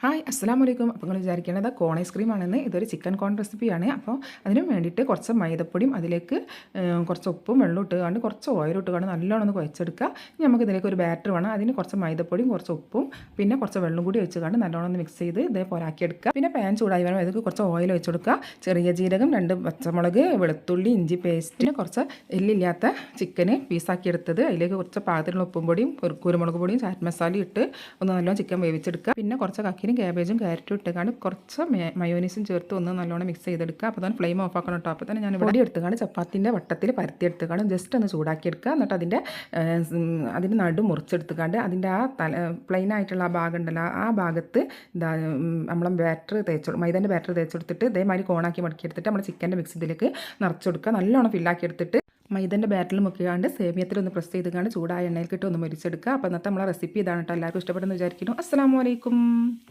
Hi അസ്സലാമലൈക്കും. അപ്പോൾ നിങ്ങൾ വിചാരിക്കേണ്ടത് കോൺ ഐസ്ക്രീമാണെന്ന്. ഇതൊരു ചിക്കൻ കോൺ റെസിപ്പിയാണ്. അപ്പോൾ അതിന് വേണ്ടിയിട്ട് കുറച്ച് മൈദപ്പൊടിയും അതിലേക്ക് കുറച്ച് ഉപ്പും വെള്ളം ഇട്ടുകൊണ്ട് കുറച്ച് ഓയിൽ ഇട്ടുകൊണ്ട് നല്ലോണം ഒന്ന് കുഴച്ചെടുക്കുക. ഇനി നമുക്ക് ഇതിലേക്ക് ഒരു ബാറ്റർ വേണം. അതിന് കുറച്ച് മൈദപ്പൊടിയും കുറച്ച് ഉപ്പും പിന്നെ കുറച്ച് വെള്ളം കൂടി വെച്ചുകൊണ്ട് നല്ലോണം ഒന്ന് മിക്സ് ചെയ്ത് ഇതേപോലെ ആക്കിയെടുക്കുക. പിന്നെ പാൻ ചൂടായി വരുമ്പോൾ ഇതിലേക്ക് കുറച്ച് ഓയിൽ വെച്ച് കൊടുക്കുക. ചെറിയ ജീരകം, 2 പച്ചമുളക്, വെളുത്തുള്ളി, ഇഞ്ചി പേസ്റ്റ്, പിന്നെ കുറച്ച് എല്ലില്ലാത്ത ചിക്കന് പീസാക്കി എടുത്തത്, അതിലേക്ക് കുറച്ച് പാകത്തിനുള്ള ഉപ്പും പൊടിയും കുരുമുളക് പൊടിയും ചാറ്റ് മസാലയും ഇട്ട് ഒന്ന് നല്ലോണം ചിക്കൻ വേവിച്ചെടുക്കുക. പിന്നെ കുറച്ച് കക്കിനും ക്യാബേജും ക്യാരറ്റും ഇട്ടുകൊണ്ട് കുറച്ച് മയോനീസും ചേർത്ത് ഒന്ന് നല്ലോണം മിക്സ് ചെയ്തെടുക്കുക. അപ്പോൾ തന്നെ ഫ്ലെയിം ഓഫ് ആക്കണം കേട്ടോ. അപ്പോൾ തന്നെ ഞാൻ പൊടി എടുത്തുകൊണ്ട് ചപ്പാത്തിൻ്റെ വട്ടത്തിൽ പരത്തി എടുത്തുകൊണ്ട് ജസ്റ്റ് ഒന്ന് ചൂടാക്കി എടുക്കുക. എന്നിട്ട് അതിൻ്റെ നടു മുറിച്ചെടുത്തുകൊണ്ട് അതിൻ്റെ ആ പ്ലെയിൻ ആയിട്ടുള്ള ആ ഭാഗം ഉണ്ടല്ലോ, ആ ഭാഗത്ത് നമ്മളെ മൈദൻ്റെ ബാറ്റർ തേച്ചെടുത്തിട്ട് ഇതേമാതിരി കോണാക്കി മടക്കിയെടുത്തിട്ട് നമ്മൾ ചിക്കൻ്റെ മിക്സ് ഇതിലേക്ക് നിറച്ചെടുക്കുക. നല്ലോണം ഫില്ലാക്കി എടുത്തിട്ട് മൈദൻ്റെ ബാറ്ററിൽ മുക്കിയാണ്ട് സേമിയത്തിൽ പ്രസ് ചെയ്തുകൊണ്ട് ചൂടായ എണ്ണയിൽക്കിട്ട് ഒന്ന് മരിച്ചെടുക്കുക. അപ്പോൾ ഇന്നത്തെ നമ്മളെ റെസിപ്പി ഇതാണ് കേട്ടോ. എല്ലാവർക്കും ഇഷ്ടപ്പെടുന്നു വിചാരിക്കുന്നു. അസ്സലാമു അലൈക്കും.